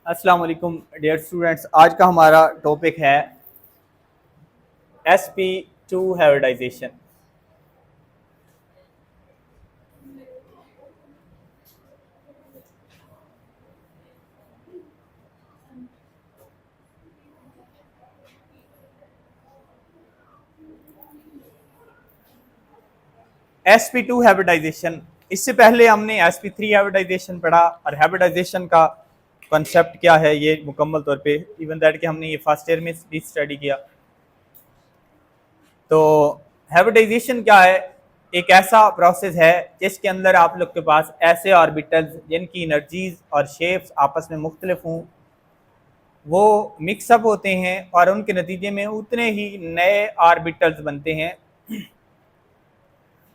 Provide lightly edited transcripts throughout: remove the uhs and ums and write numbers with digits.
अस्सलाम वालेकुम dear students. आज का हमारा टॉपिक है sp2 हाइब्रिडाइजेशन। sp2 हाइब्रिडाइजेशन, इससे पहले हमने sp3 हाइब्रिडाइजेशन पढ़ा और हाइब्रिडाइजेशन का कॉन्सेप्ट क्या है ये मुकम्मल तौर पे इवन दैट कि हमने ये फर्स्ट ईयर में भी स्टडी किया। तो हाइब्रिडाइजेशन क्या है? एक ऐसा प्रोसेस है जिसके अंदर आप लोग के पास ऐसे ऑर्बिटल्स जिनकी एनर्जीज और शेप्स आपस में मुख्तलिफ हों वो मिक्सअप होते हैं और उनके नतीजे में उतने ही नए ऑर्बिटल्स बनते हैं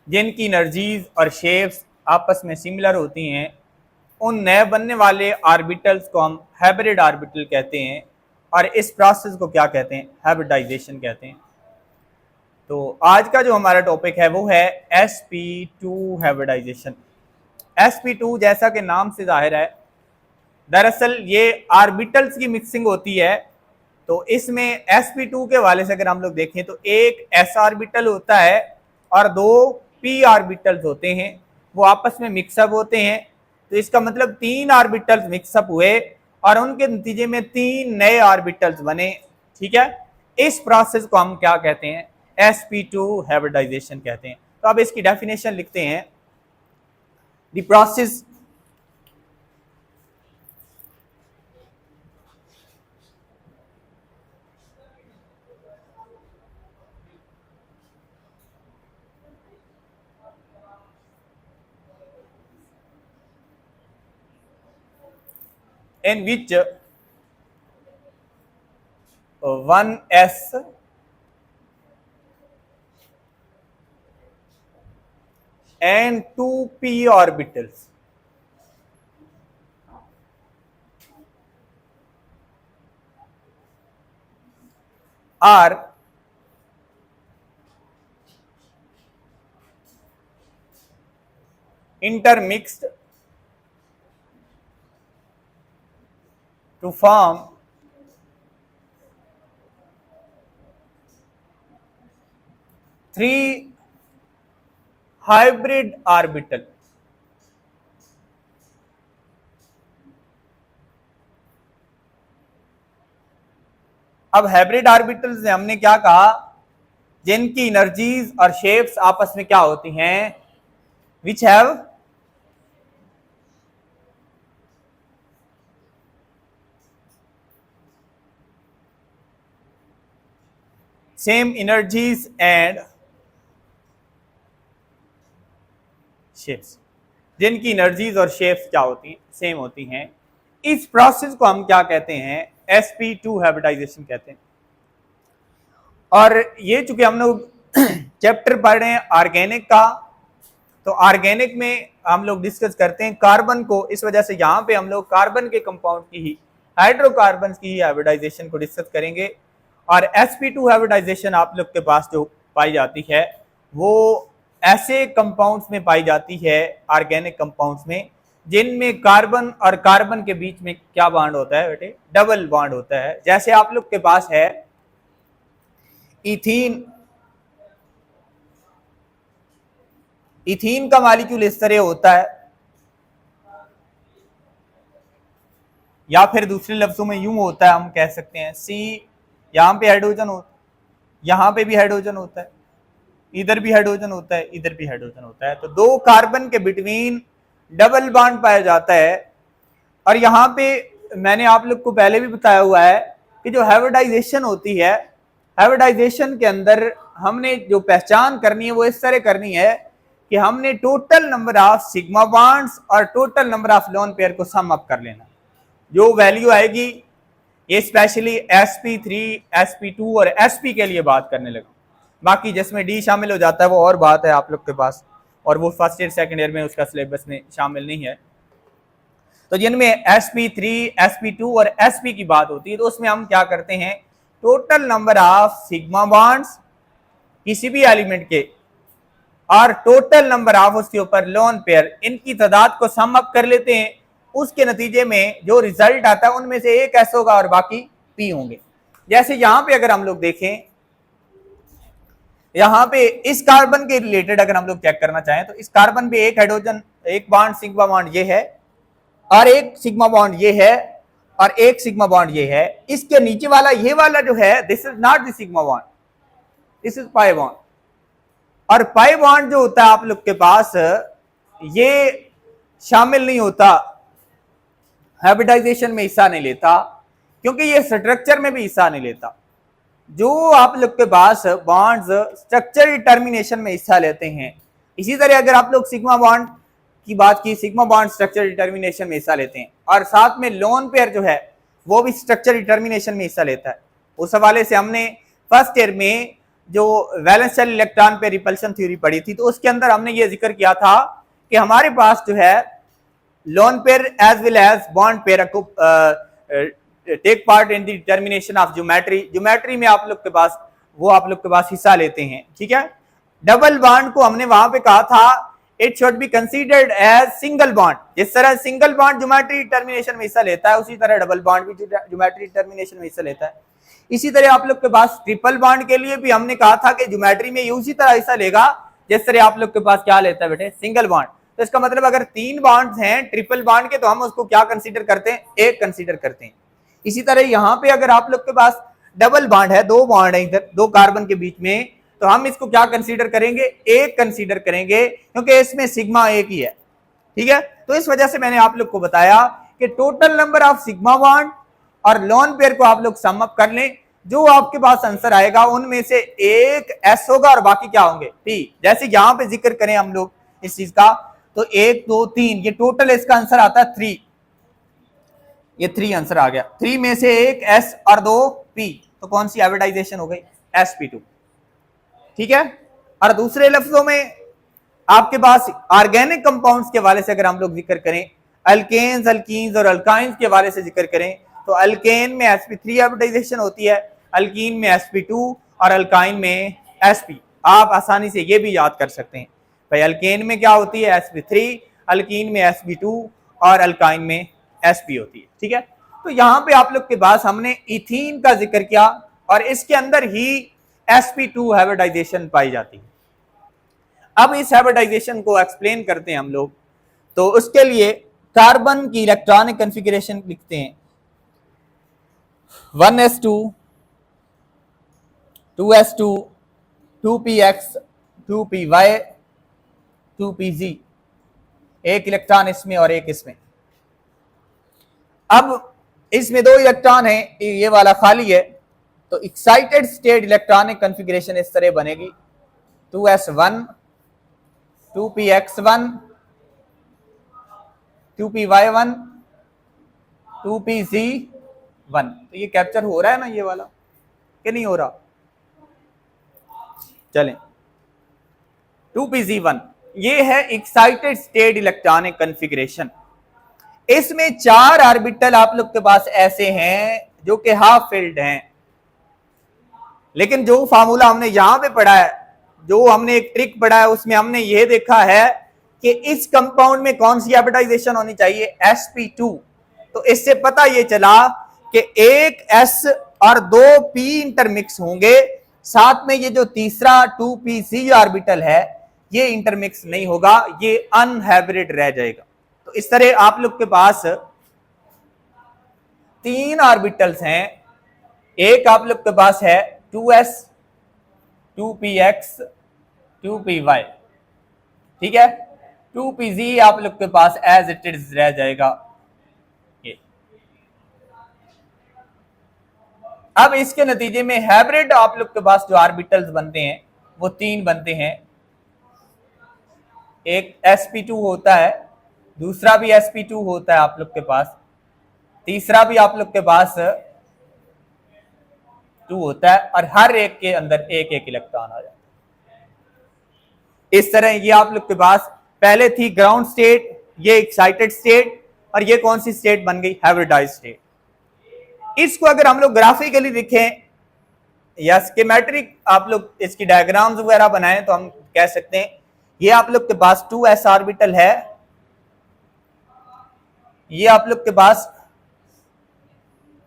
जिनकी एनर्जीज और शेप्स आपस में सिमिलर होती हैं। उन नए बनने वाले ऑर्बिटल्स को हम हाइब्रिड ऑर्बिटल कहते हैं और इस प्रोसेस को क्या कहते हैं? हाइब्रिडाइजेशन कहते हैं। तो आज का जो हमारा टॉपिक है वो है sp2 हाइब्रिडाइजेशन। sp2 जैसा कि नाम से जाहिर है, दरअसल ये ऑर्बिटल्स की मिक्सिंग होती है। तो इसमें sp2 के हवाले से अगर हम लोग देखें तो एक s ऑर्बिटल होता है और दो p ऑर्बिटल्स होते हैं, वो आपस में मिक्सअप होते हैं। तो इसका मतलब तीन ऑर्बिटल्स मिक्सअप हुए और उनके नतीजे में तीन नए ऑर्बिटल्स बने। ठीक है, इस प्रोसेस को हम क्या कहते हैं? sp2 हाइब्रिडाइजेशन कहते हैं। तो अब इसकी डेफिनेशन लिखते हैं। The process in which one s and two p orbitals are intermixed to form three hybrid orbital। अब हाइब्रिड ऑर्बिटल्स से हमने क्या कहा? जिनकी एनर्जीज और शेप्स आपस में क्या होती हैं? Which have same energies and shapes, जिनकी एनर्जीज और शेप्स क्या होती हैं? सेम होती हैं। इस प्रोसेस को हम क्या कहते हैं? sp2 हाइब्रिडाइजेशन कहते हैं। और ये चूंकि हम लोग चैप्टर पढ़ रहे हैं ऑर्गेनिक का, तो ऑर्गेनिक में हम लोग डिस्कस करते हैं कार्बन को, इस वजह से यहाँ पे हम लोग कार्बन के कंपाउंड की ही, हाइड्रोकार्बन की ही हाइब्रिडाइजेशन को डिस्कस करेंगे। और sp2 हाइब्रिडाइजेशन आप लोग के पास जो पाई जाती है वो ऐसे कंपाउंड्स में पाई जाती है, ऑर्गेनिक कंपाउंड्स में, जिनमें कार्बन और कार्बन के बीच में क्या बॉन्ड होता है बेटे? डबल बॉन्ड होता है। जैसे आप लोग के पास है इथीन। इथीन का मॉलिक्यूल इस तरह होता है, या फिर दूसरे लफ्जों में यूं होता है, हम कह सकते हैं सी, यहां पे हाइड्रोजन होता है, यहां पे भी हाइड्रोजन होता है, इधर भी हाइड्रोजन होता है, इधर भी हाइड्रोजन होता है। तो दो कार्बन के बिटवीन डबल बॉन्ड पाया जाता है। और यहाँ पे मैंने आप लोग को पहले भी बताया हुआ है कि जो हाइब्रिडाइजेशन होती है, हाइब्रिडाइजेशन के अंदर हमने जो पहचान करनी है वो इस तरह करनी है कि हमने total number of sigma bonds और total number of lone pair को सम अप कर लेना। जो वैल्यू आएगी, ये स्पेशली sp3, sp2 और sp के लिए बात करने लगा। बाकी जिसमें डी शामिल हो जाता है वो और बात है आप लोग के पास, और वो फर्स्ट ईयर सेकंड ईयर में उसका सिलेबस में शामिल नहीं है। तो जिनमें sp3, sp2 और sp की बात होती है तो उसमें हम क्या करते हैं? Total number of sigma bonds किसी भी एलिमेंट के और टोटल नंबर ऑफ उसके ऊपर लोन पेयर, इनकी तादाद को सम अप कर लेते हैं। उसके नतीजे में जो रिजल्ट आता है उनमें से एक S होगा और बाकी P होंगे। जैसे यहां पे अगर हम लोग देखें, यहां पे इस कार्बन के रिलेटेड अगर हम लोग चेक करना चाहें तो इस कार्बन पे एक हाइड्रोजन, एक बॉन्ड सिग्मा बॉन्ड ये है और एक सिग्मा बॉन्ड ये है और एक सिग्मा बॉन्ड ये है। इसके नीचे वाला ये वाला जो है this is not the sigma bond, this is pi bond. और पाई बॉन्ड जो होता है आप लोग के पास ये शामिल नहीं होता, हाइब्रिडाइजेशन में हिस्सा नहीं लेता, क्योंकि ये स्ट्रक्चर में भी हिस्सा नहीं लेता। जो आप लोग के पास बॉन्ड्स स्ट्रक्चर डिटर्मिनेशन में हिस्सा लेते हैं, इसी तरह अगर आप लोग सिग्मा बॉन्ड की बात की, सिग्मा बॉन्ड स्ट्रक्चर डिटर्मिनेशन में हिस्सा लेते हैं और साथ में लोन पेयर जो है वो भी स्ट्रक्चर डिटर्मिनेशन में हिस्सा लेता है। उस हवाले से हमने फर्स्ट ईयर में जो वैलेंस शेल इलेक्ट्रॉन पे रिपल्शन थ्योरी पढ़ी थी, तो उसके अंदर हमने ये जिक्र किया था कि हमारे पास जो है lone pair as well as bond pair को take part in the determination of geometry. Geometry में आप लोग के पास वो आप लोग के पास हिस्सा लेते हैं, ठीक है। डबल बॉन्ड को हमने वहां पे कहा था it should be considered as single bond. जिस तरह सिंगल बॉन्ड ज्योमेट्री डिटर्मिनेशन में हिस्सा लेता है, उसी तरह डबल बॉन्ड भी ज्योमेट्री डिटर्मिनेशन में हिस्सा लेता है। इसी तरह आप लोग के पास ट्रिपल बॉन्ड के लिए भी हमने कहा था कि ज्योमेट्री में उसी तरह हिस्सा लेगा जिस तरह आप लोग के पास क्या लेता है बेटे, सिंगल बॉन्ड। तो इसका मतलब अगर 3 बॉन्ड्स हैं ट्रिपल बॉन्ड के तो हम उसको क्या कंसीडर करते हैं, एक कंसीडर करते हैं। इसी तरह यहां पे अगर आप लोग के पास डबल बॉन्ड है, 2 बॉन्ड है इधर 2 कार्बन के बीच में, तो हम इसको क्या कंसीडर करेंगे, एक कंसीडर करेंगे, क्योंकि इसमें सिग्मा एक ही है, ठीक है। तो इस वजह से मैंने आप लोग को बताया कि total number of sigma bond और लोन पेयर को आप लोग सम अप कर लें, जो आपके पास आंसर आएगा उनमें से एक S होगा और बाकी क्या होंगे, P। जैसे यहां पे जिक्र करें हम लोग इस चीज का, तो 1 2 3 ये टोटल इसका आंसर आता है 3, ये 3 आंसर आ गया। 3 में से एक S और 2 P, तो कौन सी हाइब्रिडाइजेशन हो गई, sp2, ठीक है। और दूसरे लफ्जों में आपके पास ऑर्गेनिक कंपाउंड्स के हवाले से अगर हम लोग जिक्र करें, अल्केन्स, अल्कीन्स और अल्काइंस के हवाले से जिक्र करें, तो अल्केन में sp3 हाइब्रिडाइजेशन होती है, अल्कीन में sp2 और अल्काइन में sp। आप आसानी से ये भी याद कर सकते हैं भाई, अल्केन में क्या होती है sp3, अल्कीन में sp2 और अल्काइन में sp होती है, ठीक है। तो यहां पे आप लोग के पास हमने इथीन का जिक्र किया और इसके अंदर ही sp2 हाइब्रिडाइजेशन पाई जाती है। अब इस हाइब्रिडाइजेशन को एक्सप्लेन करते हैं हम लोग, तो उसके लिए कार्बन की इलेक्ट्रॉनिक कॉन्फ़िगरेशन लिखते हैं, 1s2 2s2 2px 2py 2pz, एक इलेक्ट्रॉन इसमें और एक इसमें। अब इसमें 2 इलेक्ट्रॉन है, ये वाला खाली है, तो एक्साइटेड स्टेट इलेक्ट्रॉनिक कॉन्फ़िगरेशन इस तरह बनेगी, 2s1 2px1 2py1 2pz1। तो ये कैप्चर हो रहा है ना ये वाला कि नहीं हो रहा, चलें। 2pz1 ये है एक्साइटेड स्टेट इलेक्ट्रॉनिक कॉन्फ़िगरेशन। इसमें 4 ऑर्बिटल आप लोग के पास ऐसे हैं जो कि हाफ फिल्ड हैं, लेकिन जो फार्मूला हमने यहां पे पढ़ा है, जो हमने एक ट्रिक पढ़ा है, उसमें हमने ये देखा है कि इस कंपाउंड में कौन सी हाइब्रिडाइजेशन होनी चाहिए, sp2। तो इससे पता ये चला कि एक S और 2 P इंटरमिक्स होंगे, साथ में ये जो तीसरा 2pz ऑर्बिटल है ये इंटरमिक्स नहीं होगा, ये अनहाइब्रिड रह जाएगा। तो इस तरह आप लोग के पास 3 ऑर्बिटल्स हैं, एक आप लोग के पास है 2s 2px 2py, ठीक है। 2pz आप लोग के पास एज इट इज रह जाएगा। ये अब इसके नतीजे में हाइब्रिड आप लोग के पास जो ऑर्बिटल्स बनते हैं वो 3 बनते हैं, एक sp2 होता है, दूसरा भी sp2 होता है आप लोग के पास, तीसरा भी आप लोग के पास 2 होता है, और हर एक के अंदर एक एक इलेक्ट्रॉन आ जाता है। इस तरह ये आप लोग के पास पहले थी ग्राउंड स्टेट, ये एक्साइटेड स्टेट, और ये कौन सी स्टेट बन गई, हाइब्रिडाइज्ड स्टेट। इसको अगर हम लोग ग्राफिकली लिखें या स्कीमेट्रिक आप लोग इसकी डायग्राम्स वगैरह बनाएं तो हम कह सकते हैं ये आप लोग के पास 2s ऑर्बिटल है, ये आप लोग के पास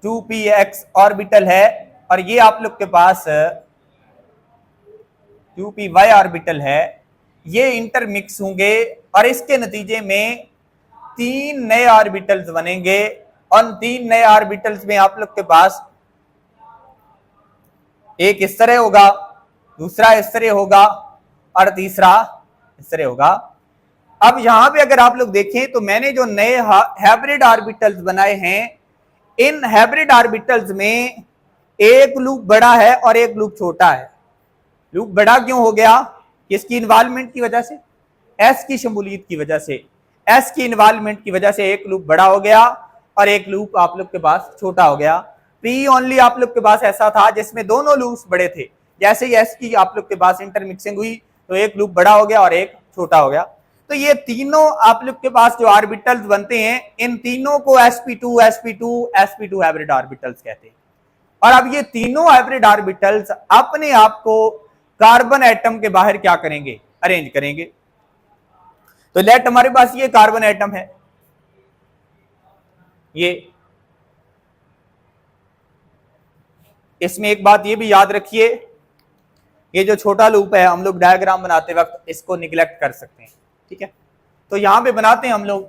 2px ऑर्बिटल है और ये आप लोग के पास 2py ऑर्बिटल है। ये इंटरमिक्स होंगे और इसके नतीजे में 3 नए ऑर्बिटल्स बनेंगे। और 3 नए ऑर्बिटल्स में आप लोग के पास एक इस तरह होगा, दूसरा इस तरह होगा और तीसरा इस तरह होगा। अब यहां पे अगर आप लोग देखें तो मैंने जो नए हाइब्रिड ऑर्बिटल्स बनाए हैं, इन हाइब्रिड ऑर्बिटल्स में एक लूप बड़ा है और एक लूप छोटा है। लूप बड़ा क्यों हो गया? किसकी इन्वॉल्वमेंट की वजह से? एस की शमूलियत की वजह से। एस की इन्वॉल्वमेंट की वजह से एक लूप बड़ा हो गया और एक लूप आप लोग के पास छोटा हो गया। पी ओनली आप लोग के पास ऐसा था जिसमें दोनों लूप्स बड़े थे। जैसे ही एस की आप लोग के पास इंटरमिक्सिंग हुई तो एक लूप बड़ा हो गया और एक छोटा हो गया। तो ये तीनों आप लोग के पास जो ऑर्बिटल्स बनते हैं, इन तीनों को sp2 sp2 sp2 hybrid orbitals कहते हैं। और अब ये तीनों हाइब्रिड ऑर्बिटल्स अपने आप को कार्बन एटम के बाहर क्या करेंगे? अरेंज करेंगे। तो लेट हमारे पास ये कार्बन एटम है, ये इसमें एक बात ये भी याद रखिए, ये जो छोटा लूप है हम लोग डायग्राम बनाते वक्त इसको निगलेक्ट कर सकते हैं, ठीक है। तो यहां पे बनाते हैं हम लोग,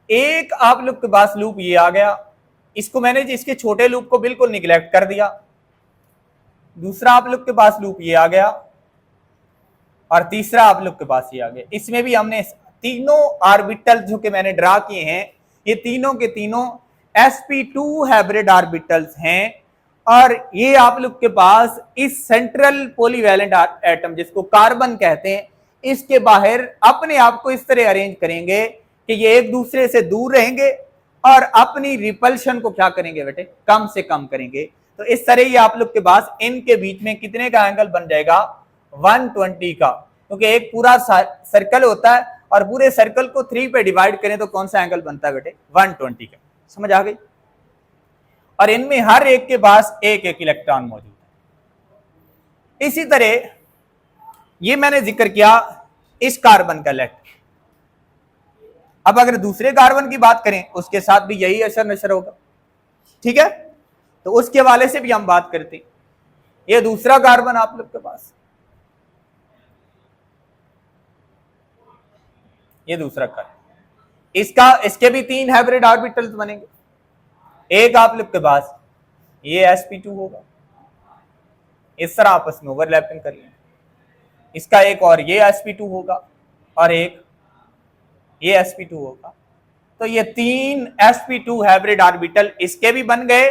एक आप लोग के पास लूप ये आ गया, इसको मैंने इसके छोटे लूप को बिल्कुल निगलेक्ट कर दिया। दूसरा आप लोग के पास लूप ये आ गया और तीसरा आप लोग के पास ये आ गया। इसमें भी हमने तीनों ऑर्बिटल जो कि मैंने ड्रा किए हैं, ये तीनों के तीनों sp2 हाइब्रिड ऑर्बिटल्स हैं। और ये आप लोग के पास इस सेंट्रल पॉलीवैलेंट एटम जिसको कार्बन कहते हैं, इसके बाहर अपने आप को इस तरह अरेंज करेंगे कि ये एक दूसरे से दूर रहेंगे और अपनी रिपल्शन को क्या करेंगे बेटे? कम से कम करेंगे। तो इस तरह ये आप लोग के पास इनके बीच में कितने का एंगल बन जाएगा? 120 का, क्योंकि एक पूरा सर्कल होता है और पूरे सर्कल को 3 पे डिवाइड करें तो कौन सा एंगल बनता है बेटे? 120 का। समझ आ गई? और इनमें हर एक के पास एक एक इलेक्ट्रॉन मौजूद है। इसी तरह ये मैंने जिक्र किया इस कार्बन का लेट। अब अगर दूसरे कार्बन की बात करें उसके साथ भी यही असर नशर होगा, ठीक है। तो उसके हवाले से भी हम बात करते हैं। ये दूसरा कार्बन आप लोग के पास, ये दूसरा कार्बन, इसके भी 3 हाइब्रिड ऑर्बिटल्स बनेंगे। एक आप लोग के पास ये sp2 होगा, इस तरह आपस में ओवरलैपिंग कर लेंगे। इसका एक और ये sp2 होगा और एक ये sp2 होगा। तो ये 3 sp2 हाइब्रिड ऑर्बिटल इसके भी बन गए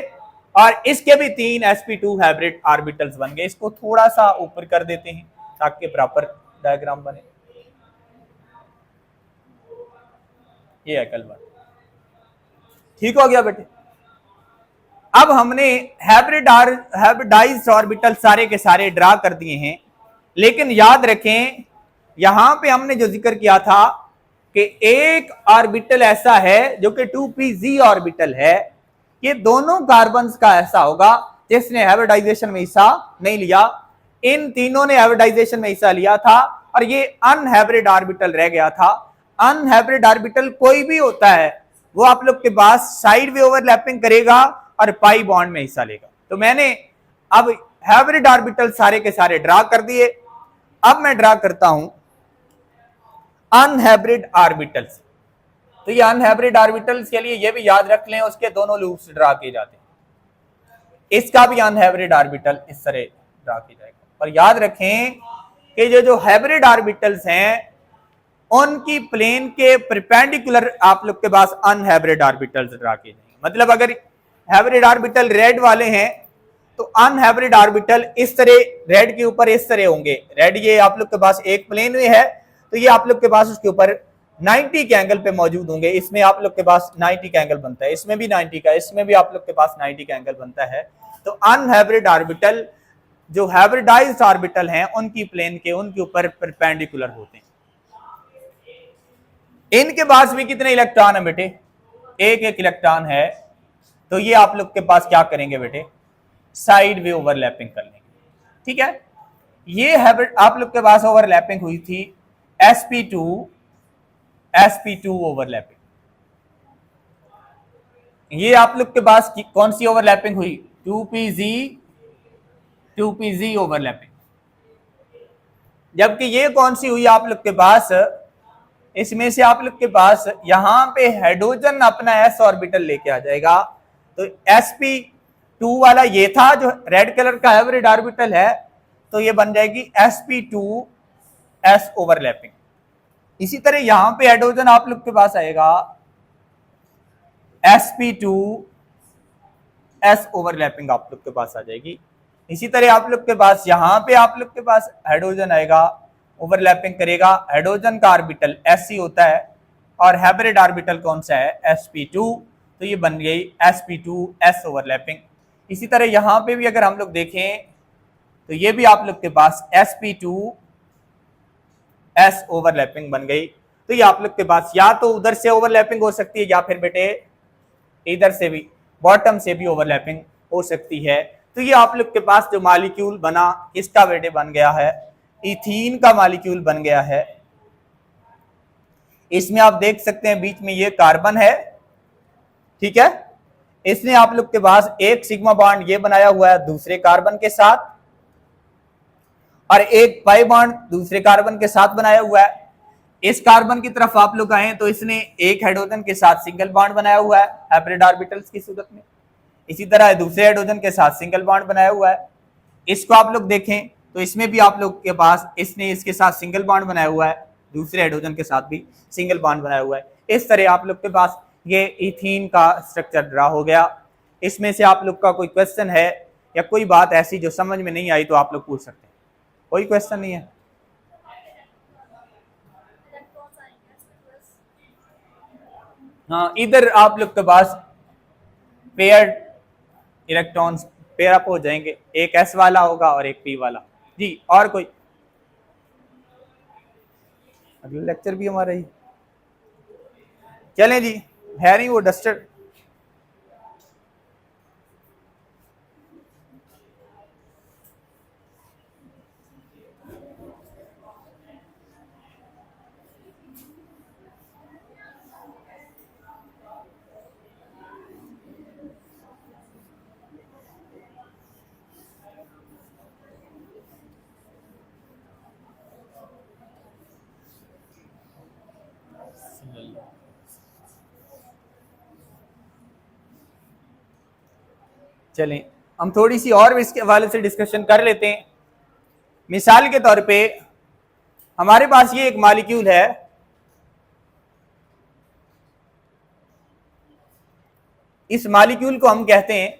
और इसके भी 3 sp2 हाइब्रिड ऑर्बिटल्स बन गए। इसको थोड़ा सा ऊपर कर देते हैं ताकि प्रॉपर डायग्राम बने। ये एकल बन, ठीक हो गया बेटे। अब हमने हाइब्रिडाइज्ड ऑर्बिटल सारे के सारे ड्रा कर दिए हैं, लेकिन याद रखें यहां पे हमने जो जिक्र किया था कि एक ऑर्बिटल ऐसा है जो कि 2pz ऑर्बिटल है। ये दोनों कार्बन्स का ऐसा होगा जिसने हाइब्रिडाइजेशन में हिस्सा नहीं लिया। इन तीनों ने हाइब्रिडाइजेशन में हिस्सा लिया था और ये अनहाइब्रिड ऑर्बिटल रह गया था। अनहाइब्रिड ऑर्बिटल कोई भी होता है वो आप लोग के पास साइड वे ओवरलैपिंग करेगा और पाई बॉन्ड में हिस्सा लेगा। तो मैंने अब हाइब्रिड ऑर्बिटल सारे के सारे ड्रा कर दिए। अब मैं ड्रा करता हूं अनहाइब्रिड ऑर्बिटल्स। तो ये अनहाइब्रिड ऑर्बिटल्स के लिए ये भी याद रख लें, उसके दोनों लूप्स ड्रा किए जाते हैं। इसका भी अनहाइब्रिड ऑर्बिटल इस तरह ड्रा किया जाएगा। और याद रखें कि जो हाइब्रिड ऑर्बिटल्स हैं उनकी प्लेन के परपेंडिकुलर आप लोग के पास अनहाइब्रिड ऑर्बिटल्स ड्रा किए जाएंगे। मतलब अगर हाइब्रिड ऑर्बिटल रेड वाले हैं तो अनहाइब्रिड ऑर्बिटल इस तरह रेड के ऊपर इस तरह होंगे। रेड ये आप लोग के पास एक प्लेन में है तो ये आप लोग के पास उसके ऊपर 90 के एंगल पे मौजूद होंगे। इसमें आप लोग के पास 90 का एंगल बनता है, इसमें भी 90 का, इसमें भी आप लोग के पास 90 का एंगल बनता है। तो अनहाइब्रिड ऑर्बिटल जो हाइब्रिडाइज्ड ऑर्बिटल हैं उनकी प्लेन के उनके ऊपर परपेंडिकुलर होते हैं। इनके पास भी कितने इलेक्ट्रॉन है बेटे? एक एक इलेक्ट्रॉन है। तो ये आप लोग के पास क्या करेंगे बेटे? साइड वे ओवरलैपिंग कर लेंगे, ठीक है। ये हाइब्रिड आप लोग के पास ओवरलैपिंग हुई थी sp2 ओवरलैपिंग। ये आप लोग के पास कौन सी ओवरलैपिंग हुई? 2pz overlapping. जबकि ये कौन सी हुई आप लोग के पास? इसमें से आप लोग के पास यहां पे हाइड्रोजन अपना s ऑर्बिटल लेके आ जाएगा, तो sp2 वाला ये था जो रेड कलर का हाइब्रिड ऑर्बिटल है, तो ये बन जाएगी sp2s ओवरलैपिंग। इसी तरह यहां पे हाइड्रोजन आप लोग के पास आएगा sp2s ओवरलैपिंग आप लोग के पास आ जाएगी। इसी तरह आप लोग के पास यहां पे आप लोग के पास हाइड्रोजन आएगा, ओवरलैपिंग करेगा, हाइड्रोजन का ऑर्बिटल sc होता है और हाइब्रिड ऑर्बिटल कौन सा है? sp2, तो ये बन गई sp2s ओवरलैपिंग। इसी तरह यहां पे भी अगर हम लोग देखें तो ये भी आप लोग के पास sp2s ओवरलैपिंग बन गई। तो ये आप लोग के पास या तो उधर से ओवरलैपिंग हो सकती है या फिर बेटे इधर से भी, बॉटम से भी ओवरलैपिंग हो सकती है। तो ये आप लोग के पास जो मॉलिक्यूल बना, इसका बेटे बन गया है इथीन का मॉलिक्यूल बन गया है। इसमें आप देख सकते हैं बीच में ये कार्बन है, ठीक है। इसने आप लोग के पास एक सिग्मा बॉन्ड ये बनाया हुआ है दूसरे कार्बन के साथ, और एक पाई बॉन्ड दूसरे कार्बन के साथ बनाया हुआ है। इस कार्बन की तरफ आप लोग आए तो इसने एक हाइड्रोजन के साथ सिंगल बॉन्ड बनाया हुआ है हाइब्रिड ऑर्बिटल्स की सूरत में। इसी तरह दूसरे हाइड्रोजन के साथ सिंगल बॉन्ड बनाया हुआ है। इसको आप लोग देखें तो इसमें भी आप लोग के पास इसने इसके साथ सिंगल बॉन्ड बनाया हुआ है, दूसरे हाइड्रोजन के साथ भी सिंगल बॉन्ड बनाया हुआ है। इस तरह आप लोग के पास ये इथीन का स्ट्रक्चर ड्रा हो गया। इसमें से आप लोग का कोई क्वेश्चन है या कोई बात ऐसी जो समझ में नहीं आई तो आप लोग पूछ सकते हैं। कोई क्वेश्चन नहीं है? हाँ, इधर आप लोग के पास पेयर्ड इलेक्ट्रॉन्स पेयर अप हो जाएंगे, एक s वाला होगा और एक p वाला। जी और कोई? अगला लेक्चर भी हमारा ही। चलें जी, है नहीं वो डस्टर। चलें हम थोड़ी सी और इसके हवाले से डिस्कशन कर लेते हैं। मिसाल के तौर पे हमारे पास ये एक मॉलिक्यूल है, इस मॉलिक्यूल को हम कहते हैं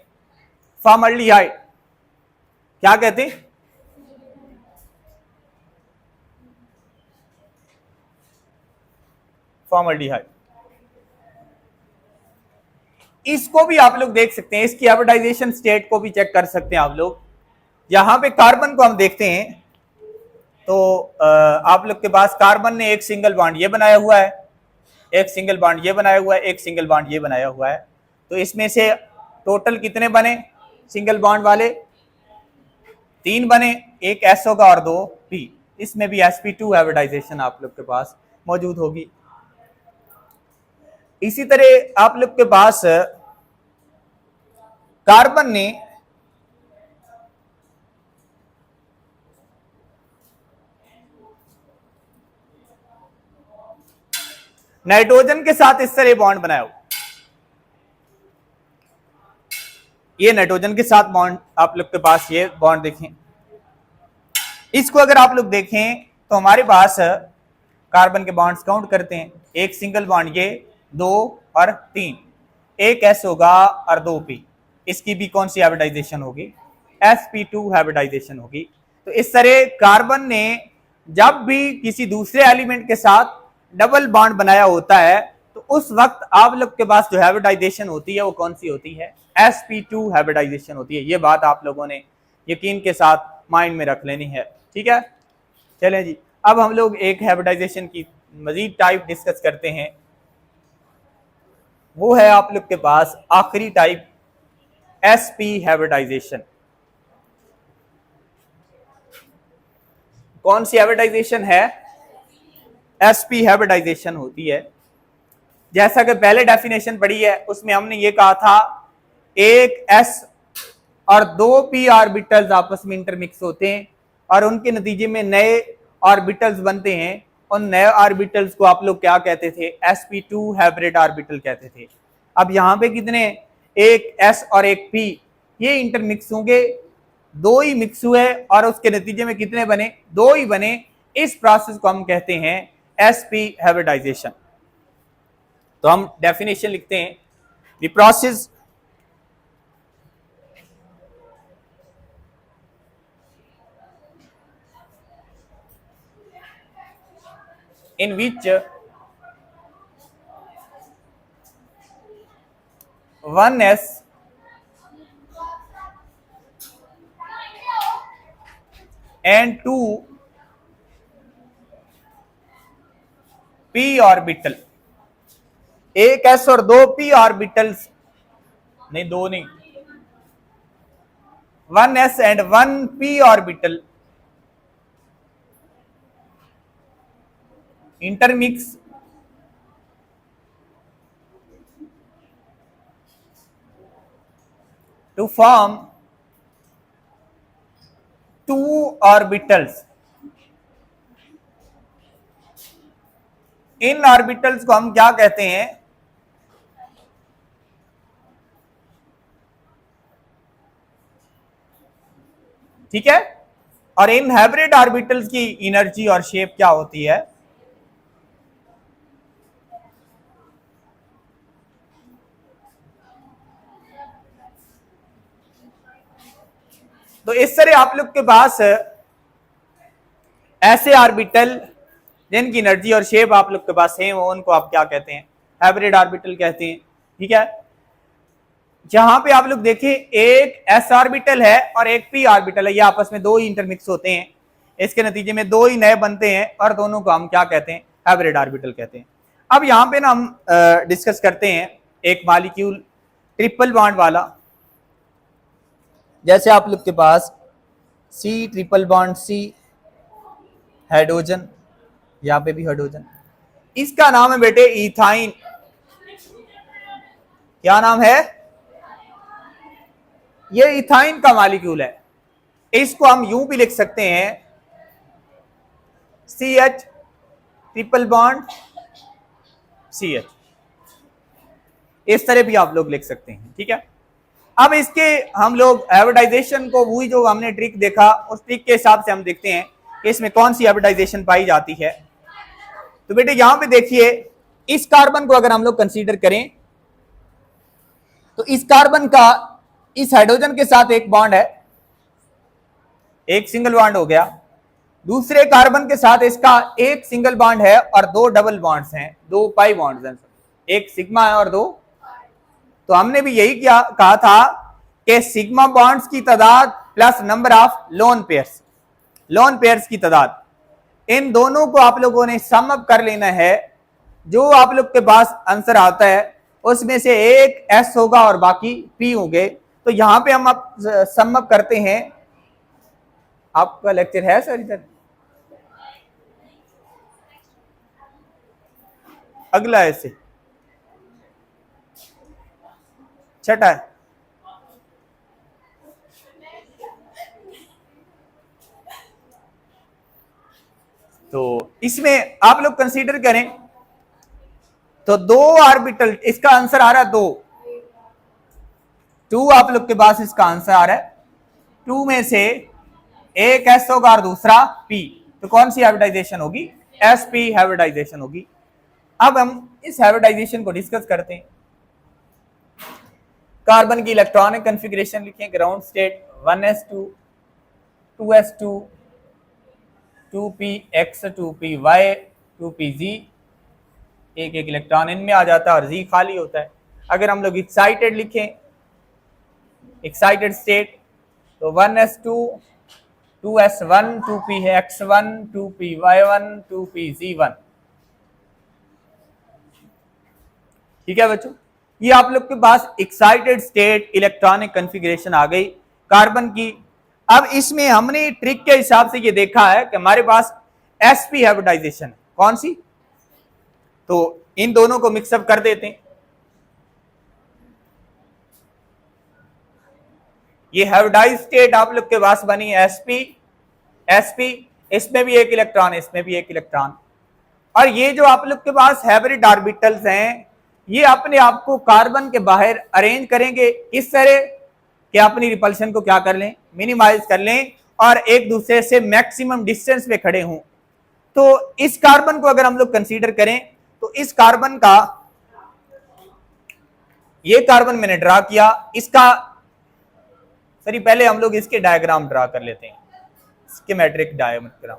फॉर्मल्डिहाइड। क्या कहते हैं? फॉर्मल्डिहाइड। इसको भी आप लोग देख सकते हैं, इसकी हाइब्रिडाइजेशन स्टेट को भी चेक कर सकते हैं आप लोग। यहां पे कार्बन को हम देखते हैं तो आप लोग के पास कार्बन ने एक सिंगल बॉन्ड ये बनाया हुआ है, एक सिंगल बॉन्ड ये बनाया हुआ है, एक सिंगल बॉन्ड ये बनाया हुआ है। तो इसमें से टोटल कितने बने सिंगल बॉन्ड वाले? 3 बने, एक S होगा और 2 P। इसमें भी sp2 हाइब्रिडाइजेशन आप लोग के पास मौजूद होगी। इसी तरह आप लोग के पास कार्बन ने नाइट्रोजन के साथ इस तरह बॉन्ड बनाया हुआ, ये नाइट्रोजन के साथ बॉन्ड आप लोग के पास ये बॉन्ड देखें। इसको अगर आप लोग देखें तो हमारे पास कार्बन के बॉन्ड्स काउंट करते हैं, एक सिंगल बॉन्ड ये, 2 और 3, एक S होगा और 2 P। इसकी भी कौन सी हाइब्रिडाइजेशन होगी? sp2 हाइब्रिडाइजेशन होगी। तो इस तरह कार्बन ने जब भी किसी दूसरे एलिमेंट के साथ डबल बॉन्ड बनाया होता है तो उस वक्त आप लोग के पास जो हाइब्रिडाइजेशन होती है वो कौन सी होती है? sp2 हाइब्रिडाइजेशन होती है। ये बात आप लोगों ने यकीन के साथ माइंड में रख लेनी है, ठीक है। चलें जी, अब हम लोग एक हाइब्रिडाइजेशन की मजीद टाइप डिस्कस करते हैं। वो है आप लोग के पास आखिरी टाइप sp हाइब्रिडाइजेशन। कौन सी हाइब्रिडाइजेशन है? sp हाइब्रिडाइजेशन होती है। जैसा कि पहले डेफिनेशन पढ़ी है उसमें हमने ये कहा था एक s और दो p ऑर्बिटल्स आपस में इंटरमिक्स होते हैं और उनके नतीजे में नए ऑर्बिटल्स बनते हैं। उन नए ऑर्बिटल्स को आप लोग क्या कहते थे? sp2 हाइब्रिड ऑर्बिटल कहते थे। अब यहाँ पे कितने, एक s और एक p, ये इंटरमिक्स होंगे, दो ही मिक्स हुए और उसके नतीजे में कितने बने? दो ही बने। इस प्रोसेस को हम कहते हैं sp हाइब्रिडाइजेशन। तो हम डेफिनेशन लिखते हैं, the process in which one s and two p orbital, एक s और दो p ऑर्बिटल्स, नहीं दो नहीं, one s and one p orbital intermix to form two orbitals। In orbitals को हम क्या कहते हैं? ठीक है। और इन हाइब्रिड ऑर्बिटल्स की एनर्जी और शेप क्या होती है? तो इस तरह आप लोग के पास ऐसे ऑर्बिटल जिनकी एनर्जी और शेप आप लोग के पास है, वो उनको आप क्या कहते हैं? हाइब्रिड ऑर्बिटल कहते हैं। ठीक है। जहां पे आप लोग देखिए एक s ऑर्बिटल है और एक p ऑर्बिटल है, ये आपस में दो ही इंटरमिक्स होते हैं, इसके नतीजे में दो ही नए बनते हैं और दोनों को हम क्या कहते हैं? हाइब्रिड ऑर्बिटल कहते हैं। अब यहां पे ना हम डिस्कस करते हैं एक मॉलिक्यूल ट्रिपल बॉन्ड वाला। जैसे आप लोग के पास C triple bond C, hydrogen, यहां पे भी हाइड्रोजन, इसका नाम है बेटे इथाइन। क्या नाम है? ये इथाइन का मॉलिक्यूल है। इसको हम यूं भी लिख सकते हैं CH ट्रिपल बॉन्ड CH, इस तरह भी आप लोग लिख सकते हैं। ठीक है। अब इसके हम लोग हाइब्रिडाइजेशन को, वही जो हमने ट्रिक देखा उस ट्रिक के हिसाब से हम देखते हैं कि इसमें कौन सी हाइब्रिडाइजेशन पाई जाती है। तो बेटे यहां पे देखिए, इस कार्बन को अगर हम लोग कंसीडर करें तो इस कार्बन का इस हाइड्रोजन के साथ एक बॉन्ड है, एक सिंगल बॉन्ड हो गया। दूसरे कार्बन के साथ इसका एक सिंगल बॉन्ड है और दो डबल बॉन्ड्स हैं, दो पाई बॉन्ड्स हैं, एक सिग्मा है और दो। तो हमने भी यही क्या कहा था कि सिग्मा बॉन्ड्स की तादाद plus number of lone pairs की तादाद, इन दोनों को आप लोगों ने सम अप कर लेना है। जो आप लोग के पास आंसर आता है उसमें से एक s होगा और बाकी p होंगे। तो यहां पे हम अब सम अप करते हैं। आपका लेक्चर है सर इधर? अगला ऐसे छठा है। तो इसमें आप लोग कंसीडर करें तो दो ऑर्बिटल, इसका आंसर आ रहा है 2, 2 आप लोग के पास इसका आंसर आ रहा है। 2 में से एक s होगा और दूसरा p, तो कौन सी हाइब्रिडाइजेशन होगी? sp हाइब्रिडाइजेशन होगी। अब हम इस हाइब्रिडाइजेशन को डिस्कस करते हैं। कार्बन की इलेक्ट्रॉनिक कॉन्फ़िगरेशन लिखें, ground state 1s2 2s2 2px 2py 2pz, एक एक इलेक्ट्रॉन इनमें आ जाता है और z खाली होता है। अगर हम लोग एक्साइटेड लिखें, एक्साइटेड स्टेट, तो 1s2 2s1 2px1 2py1 2pz1। ठीक है बच्चों, ये आप लोग के पास एक्साइटेड स्टेट इलेक्ट्रॉनिक कॉन्फ़िगरेशन आ गई कार्बन की। अब इसमें हमने ट्रिक के हिसाब से ये देखा है कि हमारे पास sp हाइब्रिडाइजेशन कौन सी? तो इन दोनों को मिक्सअप कर देते हैं। ये हाइब्रिडाइज स्टेट आप लोग के पास बनी sp sp, इसमें भी एक इलेक्ट्रॉन, इसमें भी एक इलेक्ट्रॉन। और ये जो आप लोग के पास हाइब्रिड ऑर्बिटल्स हैं, ये अपने आप को कार्बन के बाहर अरेंज करेंगे इस तरह कि अपनी रिपल्शन को क्या कर लें, मिनिमाइज कर लें और एक दूसरे से मैक्सिमम डिस्टेंस पे खड़े हों। तो इस कार्बन को अगर हम लोग कंसीडर करें तो इस कार्बन का, ये कार्बन मैंने ड्रा किया, इसका सॉरी पहले हम लोग इसके डायग्राम ड्रा कर लेते हैं, स्कीमेटिक डायग्राम।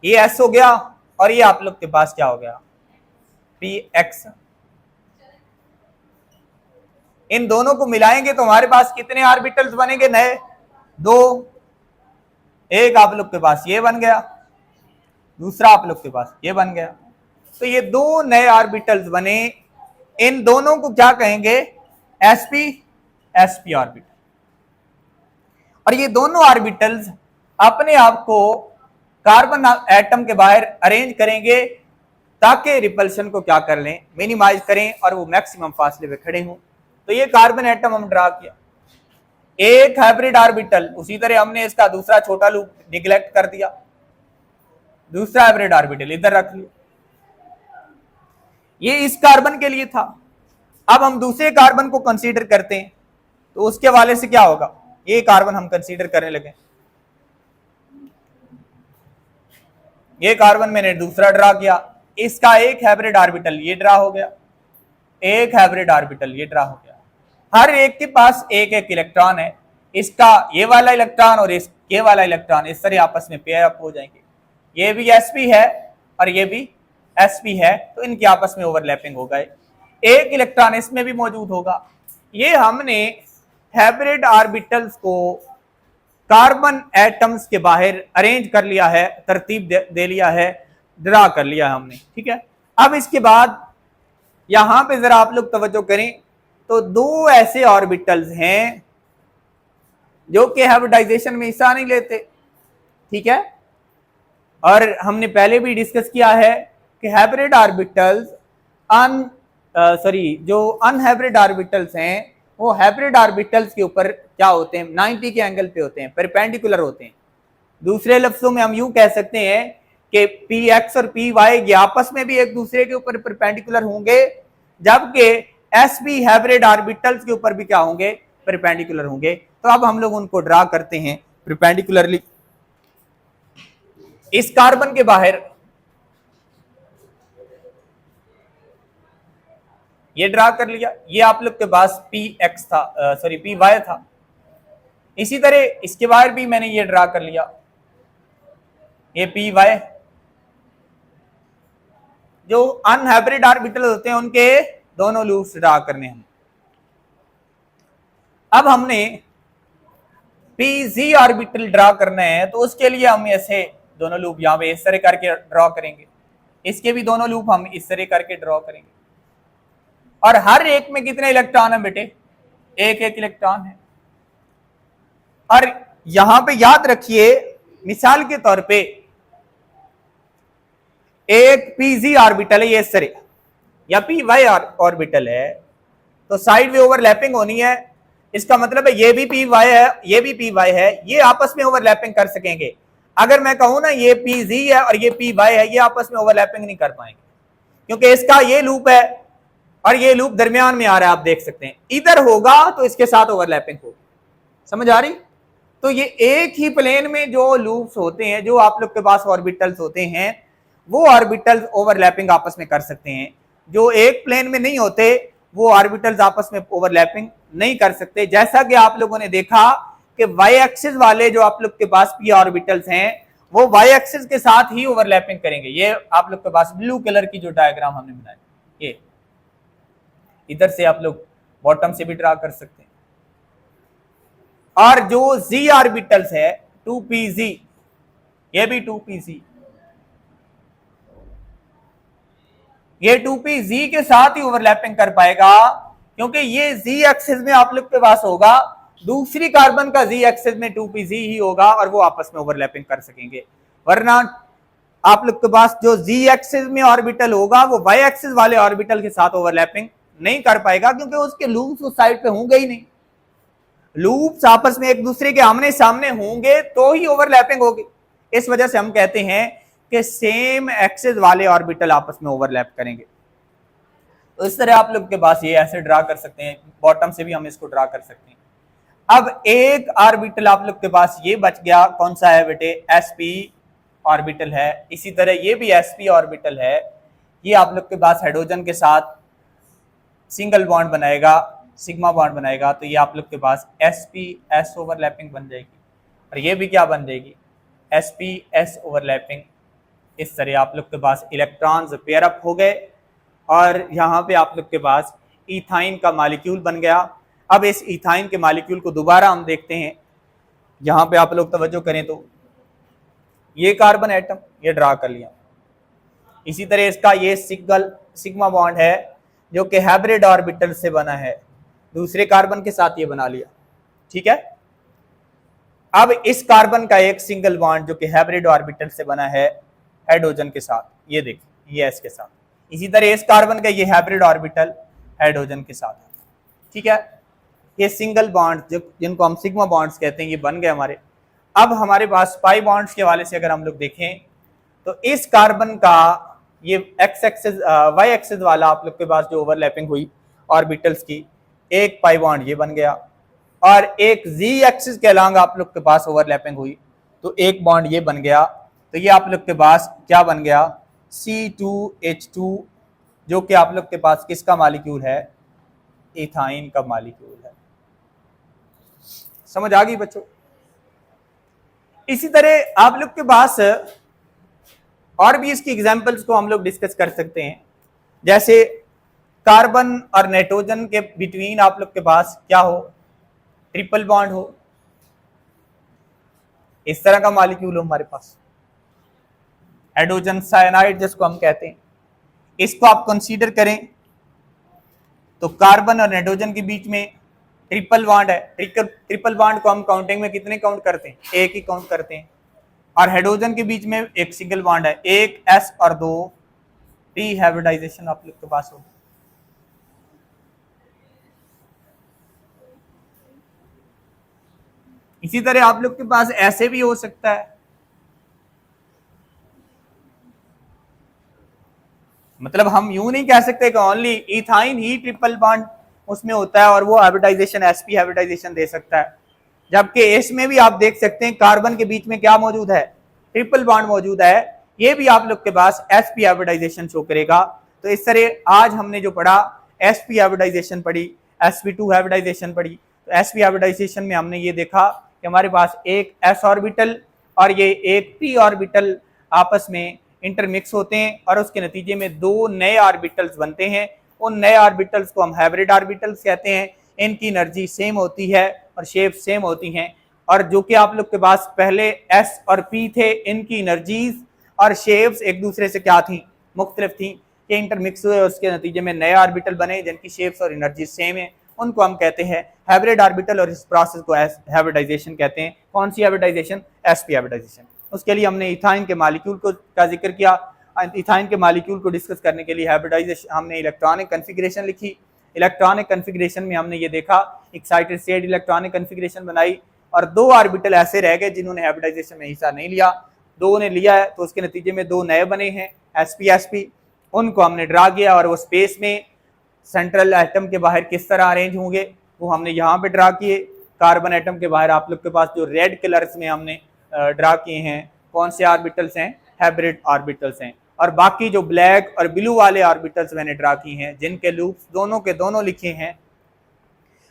ये S हो गया और ये आप लोग के पास क्या हो गया, px। इन दोनों को मिलाएंगे तो हमारे पास कितने ऑर्बिटल्स बनेंगे नए, 2। एक आप लोग के पास ये बन गया, दूसरा आप लोग के पास ये बन गया। तो ये 2 नए ऑर्बिटल्स बने। इन दोनों को क्या कहेंगे, sp sp ऑर्बिटल। और ये दोनों ऑर्बिटल्स अपने आप को कार्बन एटम के बाहर अरेंज करेंगे ताकि रिपल्शन को क्या कर लें, मिनिमाइज करें और वो मैक्सिमम फासले पे खड़े हों। तो ये कार्बन एटम हम ड्रा किया, एक हाइब्रिड ऑर्बिटल। उसी तरह हमने इसका दूसरा छोटा लूप निगलेक्ट कर दिया, दूसरा हाइब्रिड ऑर्बिटल इधर रख लिया। ये इस कार्बन के लिए था। अब हम दूसरे कार्बन को कंसीडर करते हैं तो उसके वाले से क्या होगा, ये कार्बन हम कंसीडर करने लगे। ये कार्बन मैंने दूसरा ड्रा किया, इसका एक हाइब्रिड ऑर्बिटल ये ड्रा हो गया, एक हाइब्रिड ऑर्बिटल ये ड्रा हो गया। हर एक के पास एक एक इलेक्ट्रॉन है, इसका ये वाला इलेक्ट्रॉन और ये वाला इलेक्ट्रॉन इस तरह आपस में पेयर अप हो जाएंगे। ये भी sp है और ये भी sp है, तो इनकी आपस में ओवरलैपिंग हो गए, एक इलेक्ट्रॉन इसमें भी मौजूद होगा। ये हमने हाइब्रिड ऑर्बिटल्स को कार्बन एटम्स के बाहर अरेंज कर लिया है, तरतीब दे लिया है, ड्रा कर लिया हमने, ठीक है। अब इसके बाद यहां पे जरा आप लोग तवज्जो करें तो 2 ऐसे ऑर्बिटल्स हैं जो कि हाइब्रिडाइजेशन में हिस्सा नहीं लेते, ठीक है। और हमने पहले भी डिस्कस किया है कि हाइब्रिड ऑर्बिटल्स जो अनहाइब्रिड ऑर्बिटल्स हैं वो हाइब्रिड ऑर्बिटल्स के ऊपर क्या होते हैं, 90 के एंगल पे होते हैं, परपेंडिकुलर होते हैं। दूसरे लफ्जों में हम यूं कह सकते हैं कि px और py ये आपस में भी एक दूसरे के ऊपर परपेंडिकुलर होंगे, जबकि sp हाइब्रिड ऑर्बिटल्स के ऊपर भी क्या होंगे, परपेंडिकुलर होंगे। तो अब हम लोग उनको ड्रा करते हैं परपेंडिकुलरली। इस कार्बन के बाहर ये ड्रा कर लिया, ये आप लोग के पास px था, py था। इसी तरह इसके बाहर भी मैंने ये ड्रा कर लिया, ये py। जो अनहाइब्रिड ऑर्बिटल होते हैं उनके दोनों लूप्स ड्रा करने हैं। अब हमने pz ऑर्बिटल ड्रा करना है तो उसके लिए हम ऐसे दोनों लूप यहां पे इस तरह करके ड्रॉ करेंगे, इसके भी दोनों लूप हम इस तरह करके ड्रॉ करेंगे। और हर एक में कितने इलेक्ट्रॉन है बेटे, एक एक इलेक्ट्रॉन है। और यहां पे याद रखिए, मिसाल के तौर पे एक pz ऑर्बिटल है ये इस तरह, या py ऑर्बिटल है, तो साइड में ओवरलैपिंग होनी है। इसका मतलब है ये भी py है, ये भी py है, ये आपस में ओवरलैपिंग कर सकेंगे। अगर मैं कहूं ना ये pz है और ये py है, ये आपस में ओवरलैपिंग नहीं कर पाएंगे, क्योंकि इसका ये लूप है और ये लूप दरमियान में आ रहा है, आप देख सकते हैं। इधर होगा तो इसके साथ ओवरलैपिंग होगी, समझ आ रही। तो ये एक ही प्लेन में जो लूप्स होते हैं, जो आप लोग के पास ऑर्बिटल्स होते हैं, वो ऑर्बिटल्स ओवरलैपिंग आपस में कर सकते हैं। जो एक प्लेन में नहीं होते वो ऑर्बिटल्स आपस में ओवरलैपिंग नहीं कर सकते। जैसा कि आप लोगों ने देखा कि वाई एक्सिस वाले जो आप लोग के पास पी ऑर्बिटल्स हैं वो वाई एक्सिस के साथ ही ओवरलैपिंग करेंगे। ये आप लोग के पास ब्लू कलर की जो डायग्राम हमने बनाई, ये इधर से आप लोग बॉटम से भी ड्रा कर सकते हैं। और जो z ऑर्बिटल्स है 2pz, ये भी 2pz, ये 2pz के साथ ही ओवरलैपिंग कर पाएगा, क्योंकि ये z एक्सिस में आप लोग के पास होगा, दूसरी कार्बन का z एक्सिस में 2pz ही होगा और वो आपस में ओवरलैपिंग कर सकेंगे। वरना आप लोग के पास जो z एक्सिस में ऑर्बिटल होगा वो y एक्सिस वाले ऑर्बिटल के साथ ओवरलैपिंग नहीं कर पाएगा, क्योंकि उसके लूप्स उस साइड पे होंगे ही नहीं। लूप्स आपस में एक दूसरे के आमने सामने होंगे तो ही ओवरलैपिंग होगी। इस वजह से हम कहते हैं कि सेम एक्सिस वाले ऑर्बिटल आपस में ओवरलैप करेंगे। तो इस तरह आप लोग के पास ये ऐसे ड्रा कर सकते हैं, बॉटम से भी हम इसको ड्रा कर सकते हैं। अब एक ऑर्बिटल आप लोग के पास ये बच गया, कौन सा है बेटे, sp ऑर्बिटल है। इसी तरह ये भी sp ऑर्बिटल है, ये आप लोग के पास हाइड्रोजन के साथ सिंगल बॉन्ड बनाएगा, सिग्मा बॉन्ड बनाएगा, तो ये आप लोग के पास sp-s ओवरलैपिंग बन जाएगी। और ये भी क्या बन जाएगी, sp-s ओवरलैपिंग। इस तरह आप लोग के पास इलेक्ट्रॉन्स पेयर अप हो गए और यहाँ पे आप लोग के पास इथाइन का मॉलिक्यूल बन गया। अब इस इथाइन के मॉलिक्यूल को दोबारा हम देखते हैं। यहाँ पे आप लोग तवज्जो करें तो ये कार्बन एटम ये ड्रा कर लिया। इसी तरह इसका ये सिग्मा बॉन्ड है जो कि हाइब्रिड ऑर्बिटल से बना है, दूसरे कार्बन के साथ ये बना लिया, ठीक है। अब इस कार्बन का एक सिंगल बॉन्ड जो कि हाइब्रिड ऑर्बिटल से बना है हाइड्रोजन के साथ, ये देखिए ये एस के साथ। इसी तरह इस कार्बन का ये हाइब्रिड ऑर्बिटल हाइड्रोजन के साथ है, ठीक है। ये सिंगल बॉन्ड जो जिनको हम सिग्मा बॉन्ड्स कहते हैं ये बन गए हमारे। अब हमारे पास पाई बॉन्ड्स के हवाले से अगर हम लोग देखें तो इस कार्बन का ये एक्स एक्सिस वाई एक्सिस वाला आप लोग के पास जो ओवरलैपिंग हुई ऑर्बिटल्स की, एक पाई बॉन्ड ये बन गया और एक जी एक्सिस के अलॉन्ग आप लोग के पास ओवरलैपिंग हुई तो एक बॉन्ड ये बन गया। तो ये आप लोग के पास क्या बन गया, C2H2, जो कि आप लोग के पास किसका मॉलिक्यूल है, इथाइन का मॉलिक्यूल है। समझ आ गई बच्चों। इसी तरह आप लोग के पास और भी इसकी एग्जांपल्स को हम लोग डिस्कस कर सकते हैं, जैसे कार्बन और नाइट्रोजन के बिटवीन आप लोग के पास क्या हो, ट्रिपल बॉन्ड हो, इस तरह का मॉलिक्यूल हो हमारे पास, हाइड्रोजन साइनाइड जिसको हम कहते हैं। इसको आप कंसीडर करें तो कार्बन और नाइट्रोजन के बीच में ट्रिपल बॉन्ड है। ट्रिपल बॉन्ड को हम काउंटिंग में कितने काउंट करते हैं, एक ही काउंट करते हैं। और हाइड्रोजन के बीच में एक सिंगल बॉन्ड है, एक s और 2 p हाइब्रिडाइजेशन आप लोग के पास होगी। इसी तरह आप लोग के पास ऐसे भी हो सकता है, मतलब हम यूं नहीं कह सकते कि ओनली इथाइन ही ट्रिपल बॉन्ड उसमें होता है और वो हाइब्रिडाइजेशन sp हाइब्रिडाइजेशन दे सकता है, जबकि इसमें भी आप देख सकते हैं कार्बन के बीच में क्या मौजूद है, ट्रिपल बॉन्ड मौजूद है। ये भी आप लोग के पास sp हाइब्रिडाइजेशन शो करेगा। तो इस तरह आज हमने जो पढ़ा sp हाइब्रिडाइजेशन पढ़ी, sp2 हाइब्रिडाइजेशन पढ़ी। तो sp हाइब्रिडाइजेशन में हमने ये देखा कि हमारे पास एक s ऑर्बिटल और ये एक p ऑर्बिटल आपस में इंटरमिक्स होते हैं और उसके नतीजे में दो नए ऑर्बिटल्स बनते हैं। उन नए ऑर्बिटल्स को हम हाइब्रिड ऑर्बिटल्स कहते हैं। इनकी एनर्जी सेम होती है और शेप सेम होती हैं, और जो कि आप लोग के पास पहले s और p थे, इनकी एनर्जीज और शेप्स एक दूसरे से क्या थी, मुख्तलिफ थी। ये इंटरमिक्स हुए, उसके नतीजे में नए ऑर्बिटल बने जिनकी शेप्स और एनर्जी सेम है, उनको हम कहते हैं हाइब्रिड ऑर्बिटल और इस प्रोसेस को हाइब्रिडाइजेशन कहते हैं। कौन सी हाइब्रिडाइजेशन, sp हाइब्रिडाइजेशन। उसके लिए हमने इथाइन के मॉलिक्यूल को का जिक्र किया। इथाइन के मॉलिक्यूल को डिस्कस करने के लिए हाइब्रिडाइजेशन हमने इलेक्ट्रॉनिक कन्फिग्रेशन लिखी। इलेक्ट्रॉनिक कन्फिग्रेशन में हमने ये देखा एक्साइटेड स्टेट इलेक्ट्रॉनिक कन्फिग्रेशन बनाई और दो ऑर्बिटल ऐसे रह गए जिन्होंने हाइब्रिडाइजेशन में हिस्सा नहीं लिया, दो ने लिया है, तो उसके नतीजे में दो नए बने हैं sp उनको हमने ड्रा किया और वो स्पेस में सेंट्रल एटम के बाहर किस तरह अरेंज होंगे वो हमने यहाँ पे ड्रा किए। कार्बन एटम के बाहर आप लोग के पास जो रेड कलर्स में हमने ड्रा किए हैं, कौन से ऑर्बिटल्स हैं, हाइब्रिड ऑर्बिटल्स हैं। और बाकी जो ब्लैक और ब्लू वाले ऑर्बिटल्स मैंने ड्रा किए हैं जिनके लूप्स दोनों के दोनों लिखे हैं,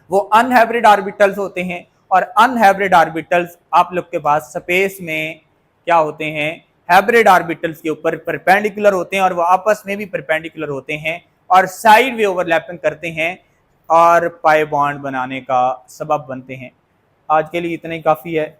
वो अनहाइब्रिड ऑर्बिटल्स होते हैं। और अनहाइब्रिड ऑर्बिटल्स आप लोग के पास स्पेस में क्या होते हैं, हाइब्रिड ऑर्बिटल्स के ऊपर परपेंडिकुलर होते हैं और वो आपस में भी परपेंडिकुलर होते हैं और साइड वे ओवरलैपिंग करते हैं और पाई बॉन्ड बनाने का सबब बनते हैं। आज के लिए इतना ही काफ़ी है।